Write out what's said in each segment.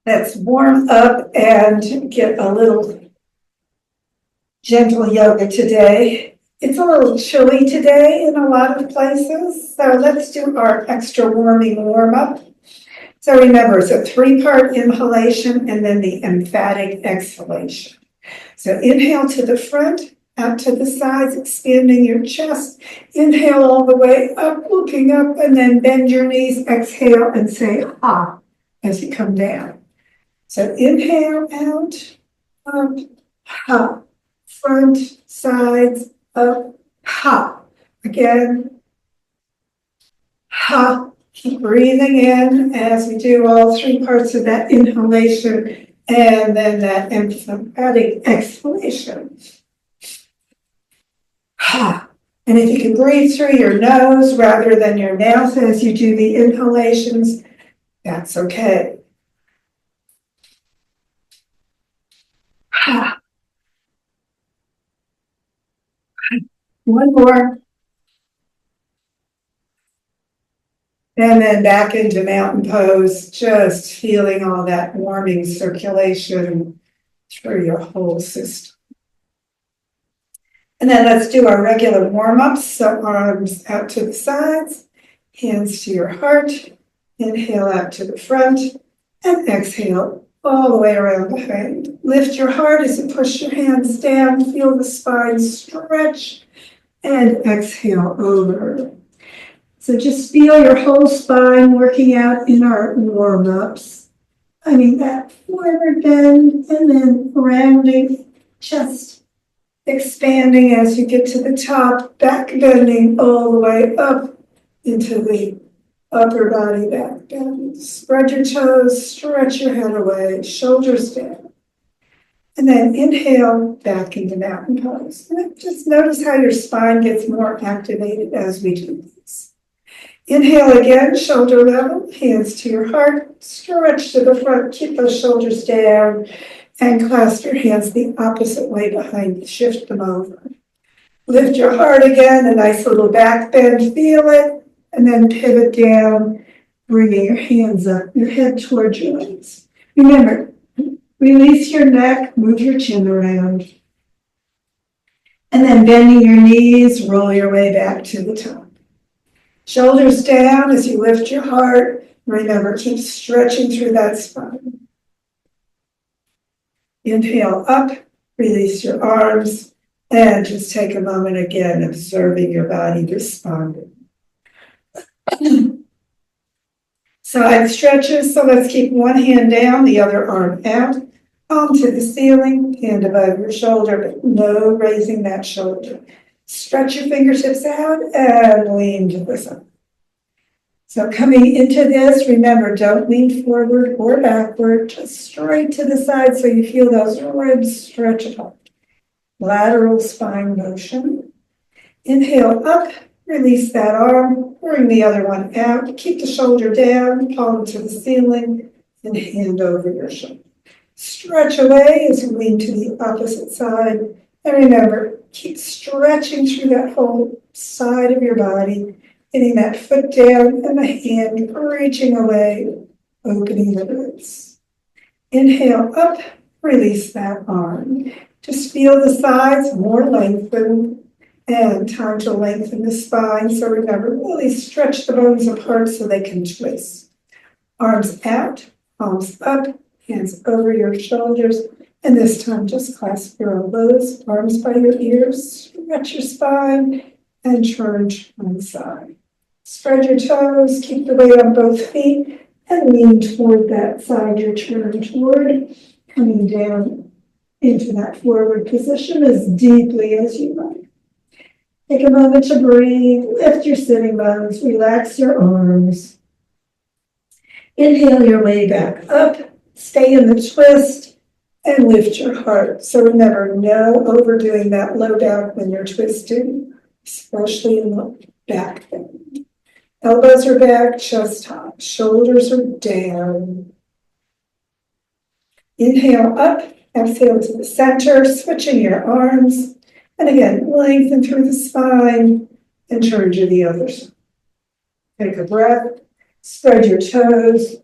Let's warm up and get a little gentle yoga today. It's a little chilly today in a lot of places, so let's do our extra warming warm up. So remember, it's a 3-part inhalation and then the emphatic exhalation. So inhale to the front, out to the sides, expanding your chest. Inhale all the way up, looking up, and then bend your knees, exhale, and say ha as you come down. So inhale out, up, ha. Front, sides, up, ha. Again, ha. Keep breathing in as we do all 3 parts of that inhalation and then that emphatic exhalation. Ha. And if you can breathe through your nose rather than your mouth as you do the inhalations, that's okay. Ha. One more. And then back into mountain pose, just feeling all that warming circulation through your whole system. And then let's do our regular warm-ups. So arms out to the sides, hands to your heart, inhale out to the front, and exhale all the way around behind. Lift your heart as you push your hands down, feel the spine stretch, and exhale over. So just feel your whole spine working out in our warm-ups. That forward bend and then rounding, just expanding as you get to the top, back bending all the way up into the upper body back bend. Spread your toes, stretch your head away, shoulders down. And then inhale back into mountain pose. And just notice how your spine gets more activated as we do this. Inhale again, shoulder level, hands to your heart, stretch to the front, keep those shoulders down, and clasp your hands the opposite way behind you, shift them over. Lift your heart again, a nice little back bend, feel it, and then pivot down, bringing your hands up, your head towards your legs. Remember, release your neck, move your chin around, and then bending your knees, roll your way back to the top. Shoulders down as you lift your heart. Remember, keep stretching through that spine. Inhale up, release your arms, and just take a moment again, observing your body responding. Side stretches, so let's keep one hand down, the other arm out, palm to the ceiling, hand above your shoulder, but no raising that shoulder. Stretch your fingertips out and lean to the side. So coming into this, remember, don't lean forward or backward, just straight to the side so you feel those ribs stretch apart. Lateral spine motion. Inhale up, release that arm, bring the other one out, keep the shoulder down, palm to the ceiling, and hand over your shoulder. Stretch away as you lean to the opposite side. And remember, keep stretching through that whole side of your body, getting that foot down and the hand reaching away, opening the ribs. Inhale up, release that arm. Just feel the sides more lengthened, and time to lengthen the spine. So remember, really stretch the bones apart so they can twist. Arms out, palms up, hands over your shoulders. And this time, just clasp your elbows, arms by your ears, stretch your spine, and turn to one side. Spread your toes, keep the weight on both feet, and lean toward that side you're turned toward, coming down into that forward position as deeply as you like. Take a moment to breathe, lift your sitting bones, relax your arms. Inhale your way back up, stay in the twist, and lift your heart. So remember, no overdoing that low back when you're twisting, especially in the back bend. Elbows are back, chest high, shoulders are down. Inhale up, exhale to the center, switching your arms. And again, lengthen through the spine and turn to the other side. Take a breath, spread your toes,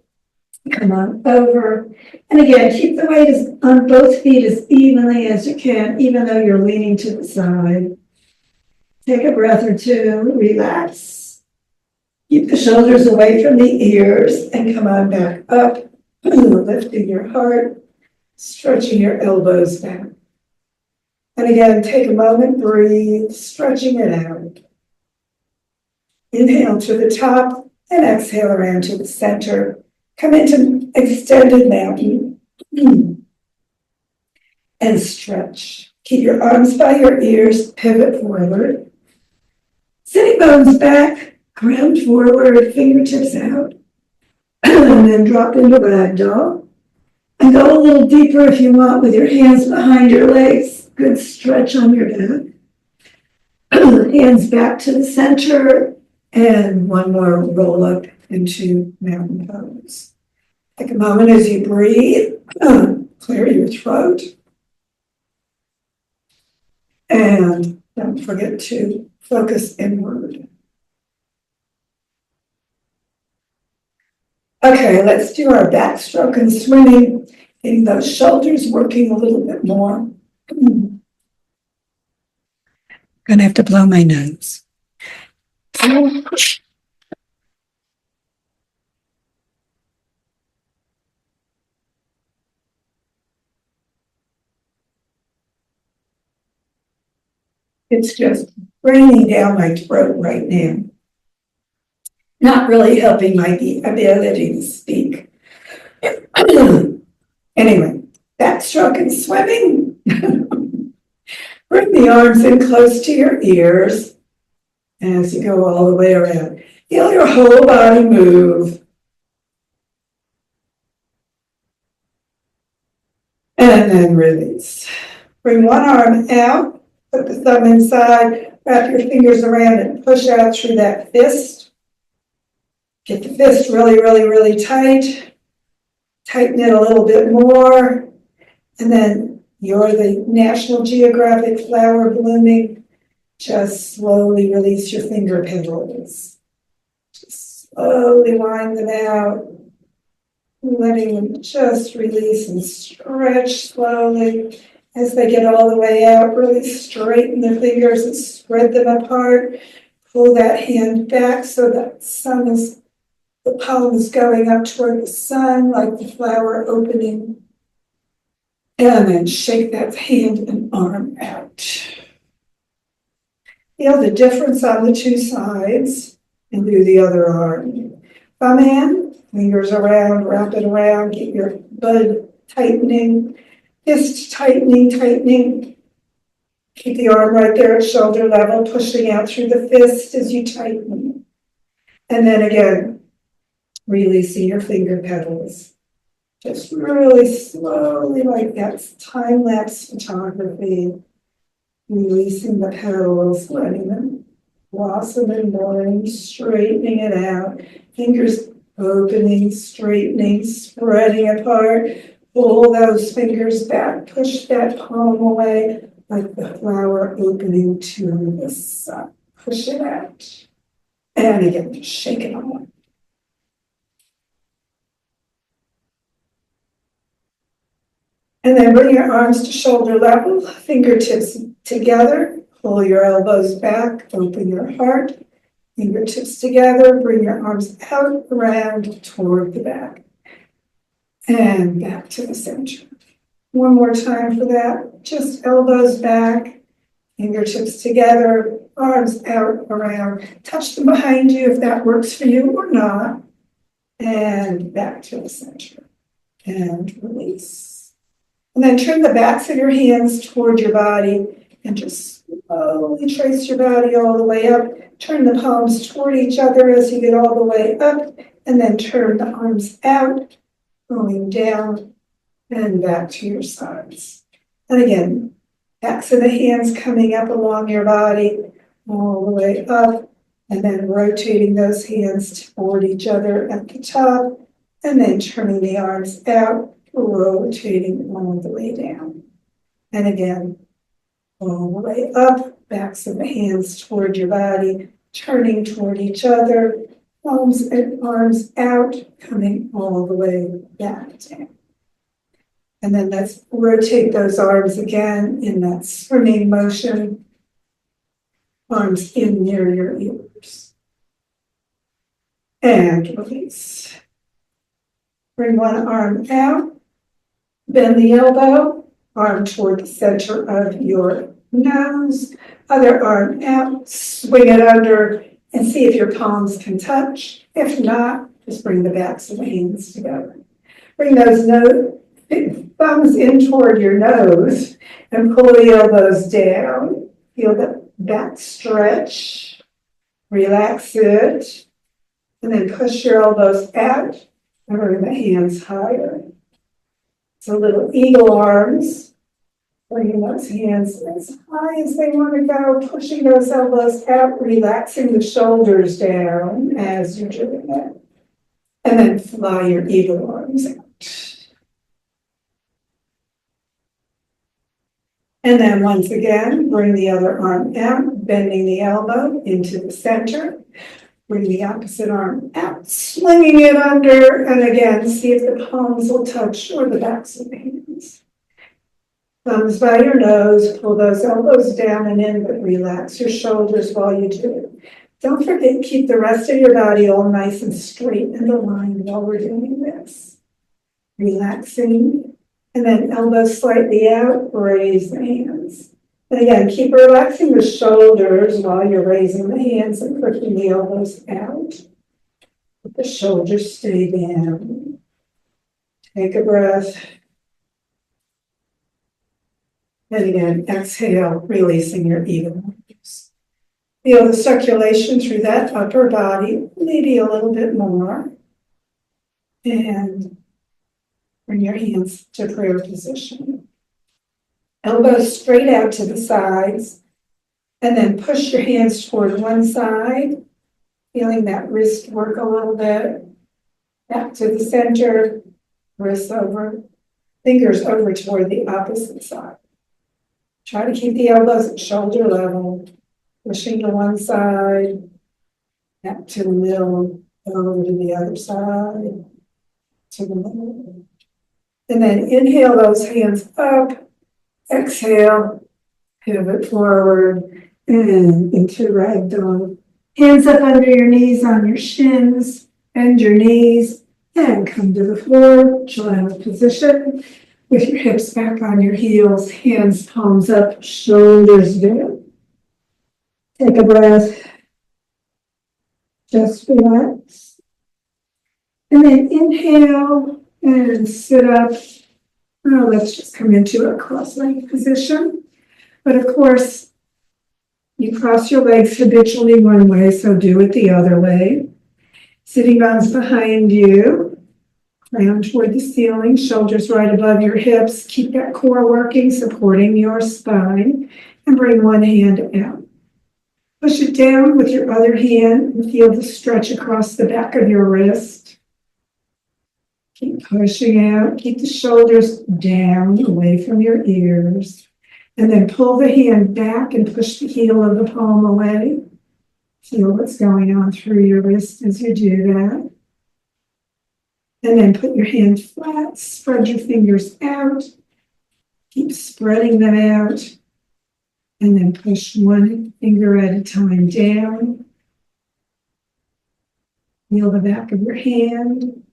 Come on over. And again, keep the weight on both feet as evenly as you can, even though you're leaning to the side. Take a breath or two, relax. Keep the shoulders away from the ears and come on back up, lifting your heart, stretching your elbows back. And again, take a moment, breathe, stretching it out. Inhale to the top and exhale around to the center. Come into extended mountain and stretch. Keep your arms by your ears, pivot forward. Sitting bones back, ground forward, fingertips out. And then drop into ragdoll. And go a little deeper if you want with your hands behind your legs. Good stretch on your back. Hands back to the center. And one more roll up into mountain pose. Take a moment as you breathe. Clear your throat. And don't forget to focus inward. Okay, let's do our backstroke and swimming, getting those shoulders working a little bit more. Gonna have to blow my nose. It's just raining down my throat right now. Not really helping my ability to speak. Anyway, backstroke and swimming. Bring the arms in close to your ears as you go all the way around. Feel your whole body move. And then release. Bring one arm out, put the thumb inside, wrap your fingers around and push out through that fist. Get the fist really, really, really tight. Tighten it a little bit more. And then you're the National Geographic flower blooming. Just slowly release your finger petals. Just slowly wind them out. Letting them just release and stretch slowly. As they get all the way out, really straighten the fingers and spread them apart. Pull that hand back so that the palm is going up toward the sun like the flower opening. And then shake that hand and arm out. Feel the difference on the two sides and do the other arm. Thumb in, fingers around, wrap it around, get your bud tightening, fist tightening. Keep the arm right there at shoulder level, pushing out through the fist as you tighten. And then again, releasing your finger petals. Just really slowly, like that's time-lapse photography. Releasing the petals, letting them blossom and bloom, straightening it out. Fingers opening, straightening, spreading apart. Pull those fingers back, push that palm away like the flower opening to the sun. Push it out. And again, just shake it on. And then bring your arms to shoulder level, fingertips together, pull your elbows back, open your heart, fingertips together, bring your arms out, around, toward the back, and back to the center. One more time for that, just elbows back, fingertips together, arms out, around, touch them behind you if that works for you or not, and back to the center, and release. And then turn the backs of your hands toward your body and just slowly trace your body all the way up. Turn the palms toward each other as you get all the way up, and then turn the arms out, going down and back to your sides. And again, backs of the hands coming up along your body, all the way up, and then rotating those hands toward each other at the top, and then turning the arms out, rotating all the way down. And again, all the way up, backs of the hands toward your body, turning toward each other, Palms and arms out, coming all the way back down. And then let's rotate those arms again in that swimming motion. Arms in near your ears. And release. Bring one arm out. Bend the elbow. Arm toward the center of your nose. Other arm out. Swing it under and see if your palms can touch. If not, just bring the backs of the hands together. Bring those thumbs in toward your nose and pull the elbows down. Feel the back stretch. Relax it. And then push your elbows out and bring the hands higher. So little eagle arms. Bringing those hands as high as they want to go, pushing those elbows out, relaxing the shoulders down as you're doing it. And then fly your eagle arms out. And then once again, bring the other arm out, bending the elbow into the center. Bring the opposite arm out, swinging it under, and again, see if the palms will touch or the backs of the hands. Thumbs by your nose, pull those elbows down and in, but relax your shoulders while you do it. Don't forget, keep the rest of your body all nice and straight and aligned while we're doing this. Relaxing, and then elbows slightly out, raise the hands. And again, keep relaxing the shoulders while you're raising the hands and pushing the elbows out. Let the shoulders stay down. Take a breath. And again, exhale, releasing your eagle arms. Feel the circulation through that upper body, maybe a little bit more. And bring your hands to prayer position. Elbows straight out to the sides. And then push your hands toward one side, feeling that wrist work a little bit. Back to the center, wrists over, fingers over toward the opposite side. Try to keep the elbows at shoulder level, pushing to one side, back to the middle, over to the other side, to the middle. And then inhale those hands up, exhale, pivot forward, and into ragdoll. Hands up under your knees on your shins, bend your knees, and come to the floor, child position. With your hips back on your heels, hands, palms up, shoulders down. Take a breath. Just relax. And then inhale and sit up. Oh, let's just come into a cross-legged position. But of course, you cross your legs habitually one way, so do it the other way. Sitting bones behind you. Round toward the ceiling, shoulders right above your hips. Keep that core working, supporting your spine. And bring one hand out. Push it down with your other hand and feel the stretch across the back of your wrist. Keep pushing out. Keep the shoulders down, away from your ears. And then pull the hand back and push the heel of the palm away. Feel what's going on through your wrist as you do that. And then put your hand flat, spread your fingers out, keep spreading them out, and then push one finger at a time down. Feel the back of your hand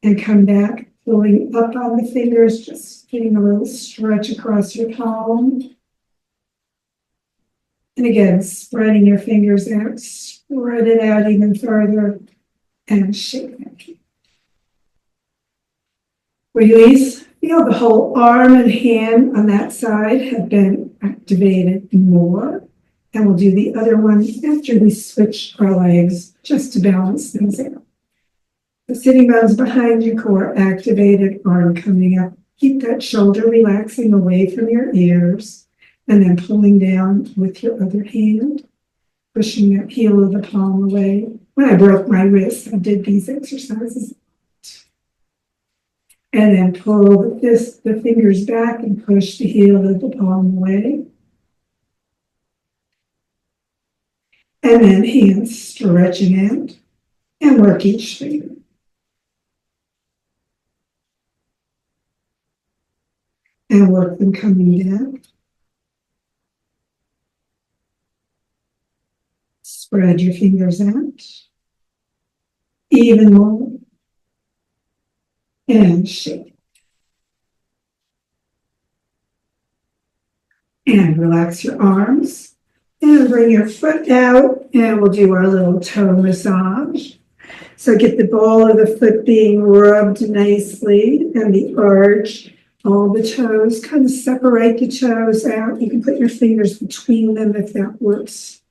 and come back, pulling up on the fingers, just getting a little stretch across your palm. And again, spreading your fingers out, spread it out even further, and shake that. Release. Feel the whole arm and hand on that side have been activated more. And we'll do the other one after we switch our legs, just to balance things out. The sitting bones behind your core activated, arm coming up. Keep that shoulder relaxing away from your ears. And then pulling down with your other hand, pushing that heel of the palm away. When I broke my wrist, I did these exercises. And then pull the fingers back and push the heel of the palm away. And then hands stretching out. and work each finger. And work them coming down. Spread your fingers out. Even more. And shake. And relax your arms. And bring your foot out. And we'll do our little toe massage. So get the ball of the foot being rubbed nicely and the arch, all the toes, kind of separate the toes out. You can put your fingers between them if that works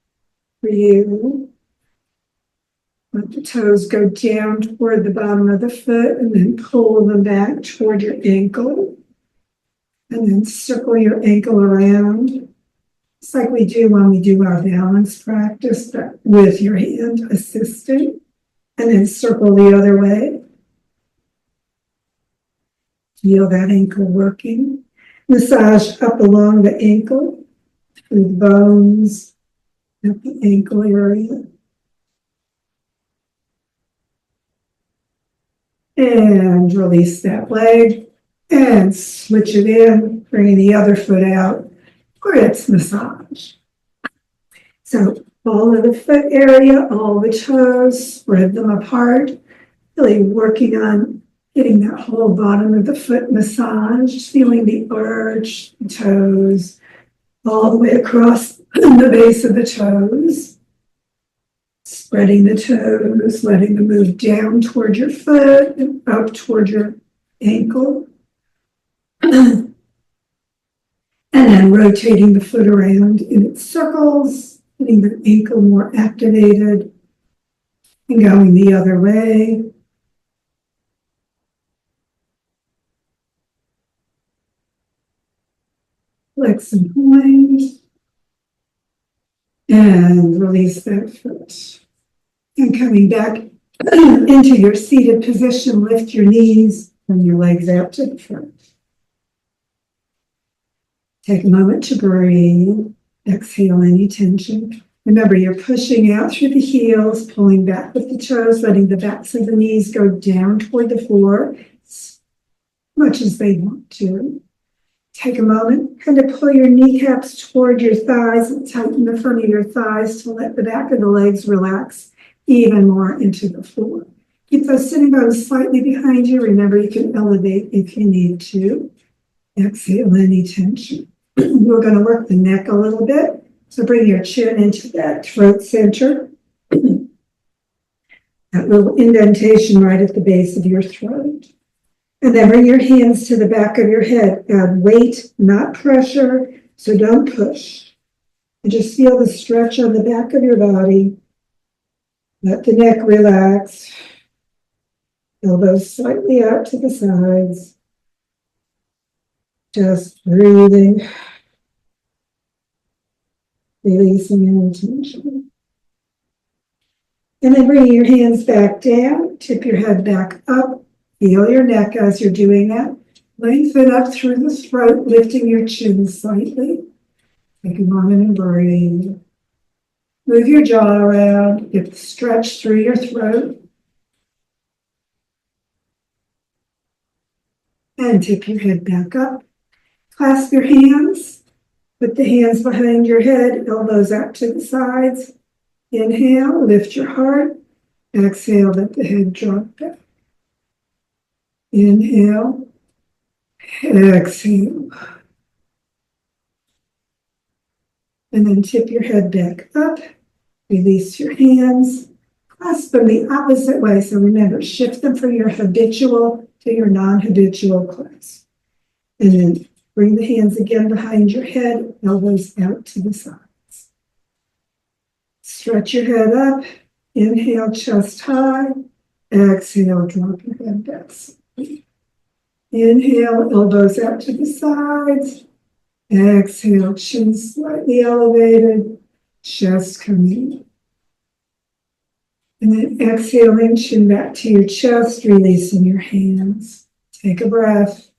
for you. Let the toes go down toward the bottom of the foot and then pull them back toward your ankle. And then circle your ankle around. It's like we do when we do our balance practice, but with your hand assisting. And then circle the other way. Feel that ankle working. Massage up along the ankle, through the bones, at the ankle area. And release that leg and switch it in, bringing the other foot out for its massage. So all of the foot area, all the toes, spread them apart, really working on getting that whole bottom of the foot massaged, feeling the arch, the toes, all the way across the base of the toes. Spreading the toes, letting them move down toward your foot and up toward your ankle. And then rotating the foot around in its circles, getting the ankle more activated and going the other way. Flex and point. And release that foot. And coming back into your seated position, lift your knees and your legs out to the front. Take a moment to breathe. Exhale any tension. Remember, you're pushing out through the heels, pulling back with the toes, letting the backs of the knees go down toward the floor as much as they want to. Take a moment, kind of pull your kneecaps toward your thighs and tighten the front of your thighs to let the back of the legs relax even more into the floor. Keep those sitting bones slightly behind you. Remember, you can elevate if you need to. Exhale any tension. We're going to work the neck a little bit. So bring your chin into that throat center. That little indentation right at the base of your throat. And then bring your hands to the back of your head. Add weight, not pressure, so don't push. And just feel the stretch on the back of your body. Let the neck relax. Elbows slightly out to the sides. Just breathing. Releasing any tension. And then bring your hands back down. Tip your head back up. Feel your neck as you're doing that. Lengthen up through the throat, lifting your chin slightly. Take a moment and breathe. Move your jaw around. Get the stretch through your throat. And tip your head back up. Clasp your hands. Put the hands behind your head, elbows out to the sides. Inhale, lift your heart. Exhale, let the head drop back. Inhale, exhale. And then tip your head back up. Release your hands. Clasp them the opposite way. So remember, shift them from your habitual to your non-habitual clasp. And then bring the hands again behind your head, elbows out to the sides. Stretch your head up. Inhale, chest high. Exhale, drop your head back. Inhale, elbows out to the sides. Exhale, chin slightly elevated, chest coming. And then exhaling, chin back to your chest, releasing your hands. Take a breath.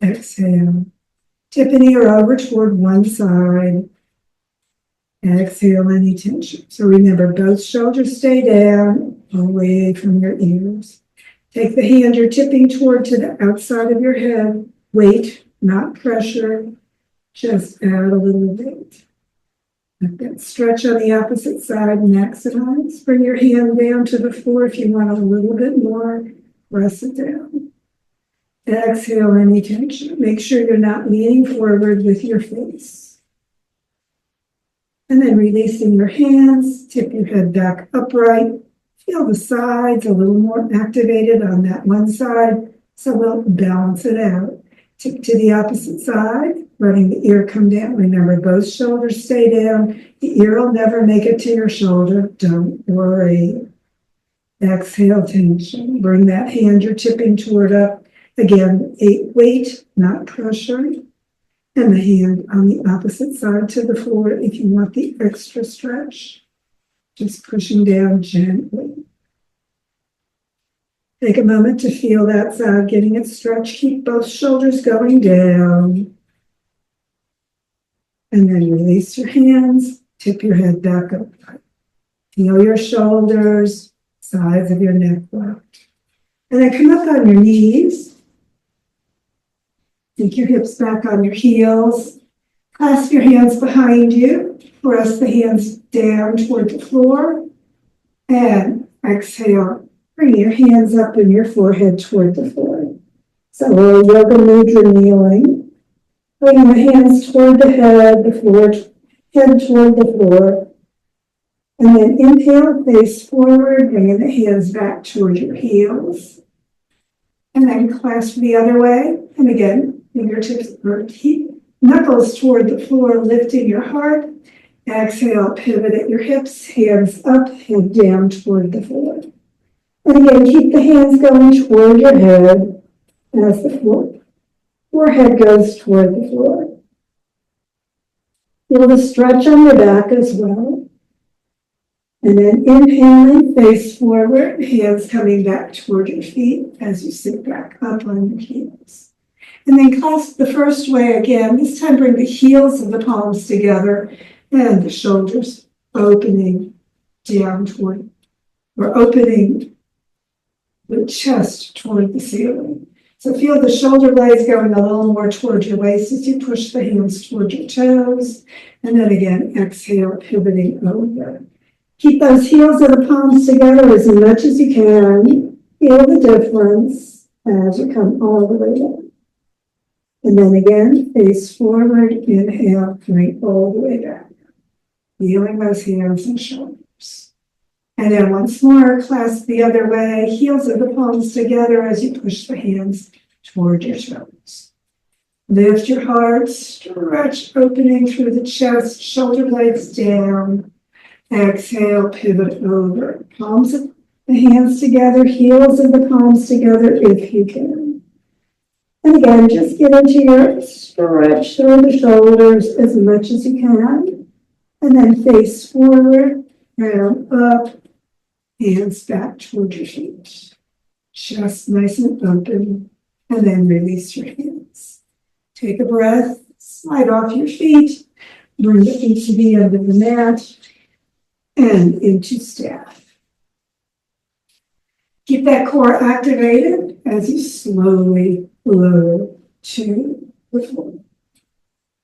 Exhale. Tip an ear over toward one side. Exhale any tension. So remember, both shoulders stay down, away from your ears. Take the hand you're tipping toward to the outside of your head. Weight, not pressure. Just add a little weight. Let that stretch on the opposite side, maximize. Bring your hand down to the floor if you want a little bit more. Press it down. Exhale any tension. Make sure you're not leaning forward with your face. And then releasing your hands, tip your head back upright. Feel the sides a little more activated on that one side, so we'll balance it out. Tip to the opposite side, letting the ear come down. Remember, both shoulders stay down. The ear will never make it to your shoulder. Don't worry. Exhale, tension. Bring that hand you're tipping toward up. Again, weight, not pressure. And the hand on the opposite side to the floor if you want the extra stretch. Just pushing down gently. Take a moment to feel that side getting its stretch. Keep both shoulders going down. And then release your hands. Tip your head back up. Feel your shoulders, sides of your neck locked. And then come up on your knees. Take your hips back on your heels. Clasp your hands behind you. Press the hands down toward the floor. And exhale. Bring your hands up and your forehead toward the floor. So we're yoga mudra kneeling. Bring the hands toward the head, head toward the floor. And then inhale, face forward, bringing the hands back toward your heels. And then clasp the other way. And again, fingertips or knuckles toward the floor, lifting your heart. Exhale, pivot at your hips, hands up, head down toward the floor. And again, keep the hands going toward your head as the forehead goes toward the floor. Feel the stretch on your back as well. And then inhaling, face forward, hands coming back toward your feet as you sit back up on your heels. And then clasp the first way again. This time bring the heels of the palms together and the shoulders opening down toward, or opening the chest toward the ceiling. So feel the shoulder blades going a little more toward your waist as you push the hands toward your toes. And then again, exhale, pivoting over. Keep those heels of the palms together as much as you can. Feel the difference as you come all the way down. And then again, face forward, inhale, coming all the way back. Feeling those hands and shoulders. And then once more, clasp the other way, heels of the palms together as you push the hands toward your toes. Lift your heart, stretch, opening through the chest, shoulder blades down. Exhale, pivot over. Palms of the hands together, heels of the palms together if you can. And again, just get into your stretch through the shoulders as much as you can. And then face forward, round up, hands back toward your feet. Chest nice and open. And then release your hands. Take a breath, slide off your feet, bring the feet to the end of the mat, and into staff. Keep that core activated as you slowly lower to the floor.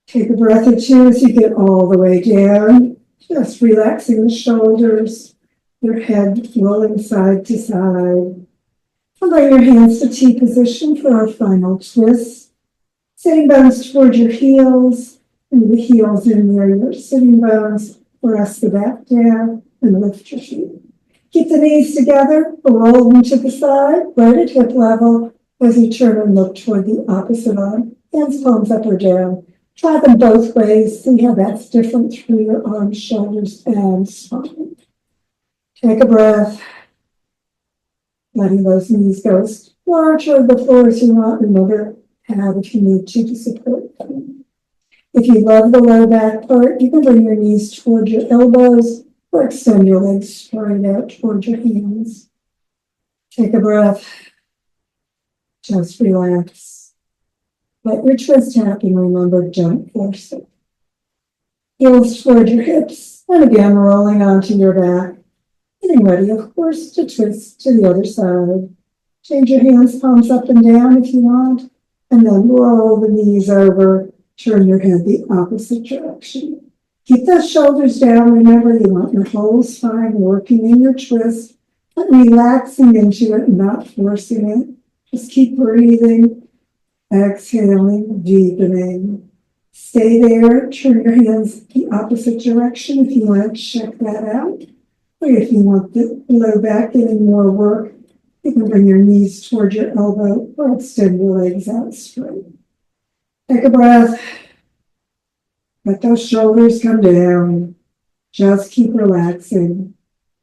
Take a breath or two as you get all the way down, just relaxing the shoulders, your head rolling side to side. Allow your hands to T position for our final twist. Sitting bones toward your heels, and the heels in where your sitting bones. Press the back down and lift your feet. Keep the knees together, roll them to the side, right at hip level as you turn and look toward the opposite arm. Hands, palms up or down. Try them both ways. See how that's different through your arms, shoulders, and spine. Take a breath. Letting those knees go as far toward the floor as you want. Remember, have if you need to support them. If you love the low back part, you can bring your knees toward your elbows or extend your legs straight out toward your hands. Take a breath. Just relax. Let your twist happen. Remember, don't force it. Heels toward your hips, and again rolling onto your back. Getting ready, of course, to twist to the other side. Change your hands, palms up and down if you want, and then roll the knees over. Turn your head the opposite direction. Keep those shoulders down. Remember, you want your whole spine working in your twist, but relaxing into it, not forcing it. Just keep breathing, exhaling, deepening. Stay there. Turn your hands the opposite direction if you want to check that out. Or if you want the low back getting more work, you can bring your knees toward your elbow or extend your legs out straight. Take a breath. Let those shoulders come down. Just keep relaxing.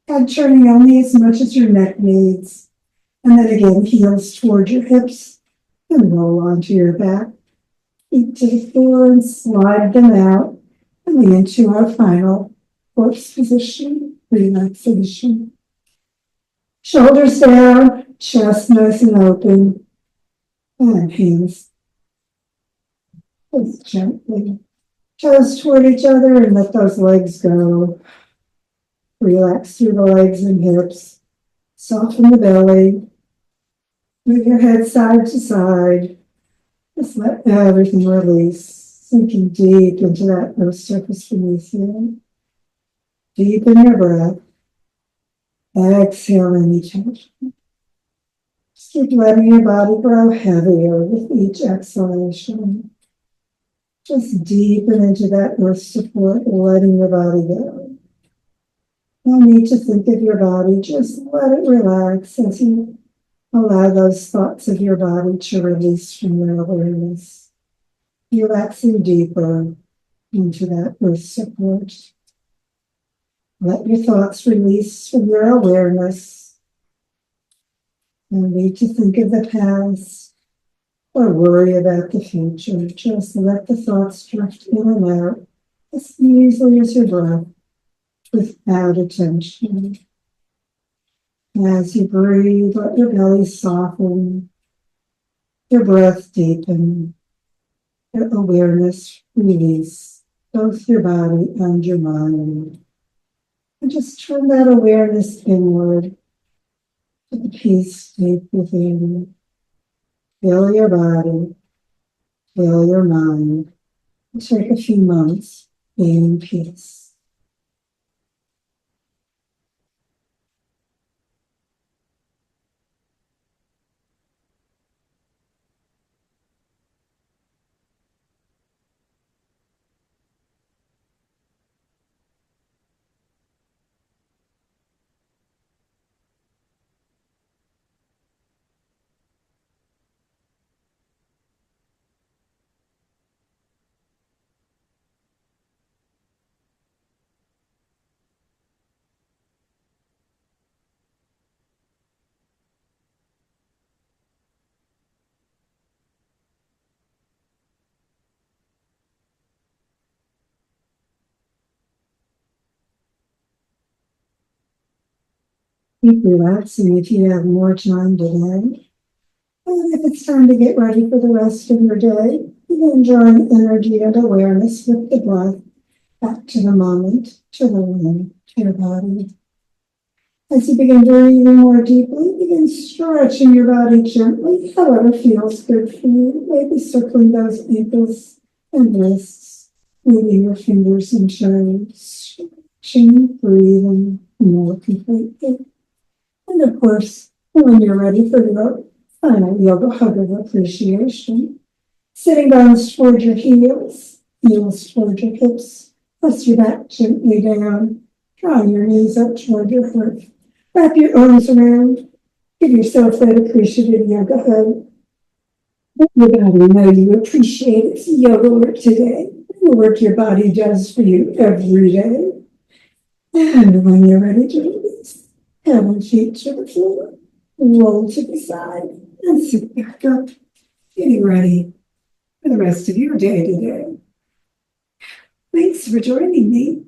Head turning only as much as your neck needs. And then again, heels toward your hips and roll onto your back. Feet to the floor and slide them out. And we into our final corpse position, relaxation. Shoulders down, chest nice and open, and hands just gently. Toes toward each other and let those legs go. Relax through the legs and hips. Soften the belly. Move your head side to side. Just let everything release, sinking deep into that earth surface beneath you. Deepen your breath. Exhale any tension. Just keep letting your body grow heavier with each exhalation. Just deepen into that earth support, letting your body go. No need to think of your body, just let it relax as you allow those thoughts of your body to release from your awareness. Relaxing deeper into that earth support. Let your thoughts release from your awareness. No need to think of the past or worry about the future. Just let the thoughts drift in and out as easily as your breath without attention. As you breathe, let your belly soften, your breath deepen, your awareness release both your body and your mind. And just turn that awareness inward to the peace deep within you. Feel your body, feel your mind. Take a few moments being in peace. Keep relaxing if you have more time today. And if it's time to get ready for the rest of your day, begin drawing energy and awareness with the breath back to the moment, to the room, to your body. As you begin breathing more deeply, begin stretching your body gently, however feels good for you. Maybe circling those ankles and wrists, moving your fingers and toes, stretching, breathing more completely. And of course, when you're ready for your final yoga hug of appreciation, sitting bones toward your heels toward your hips, press your back gently down, drawing your knees up toward your heart. Wrap your arms around, give yourself that appreciative yoga hug. Let your body know you appreciate its yoga work today, the work your body does for you every day. And when you're ready to release, hand feet to the floor, roll to the side, and sit back up, getting ready for the rest of your day today. Thanks for joining me.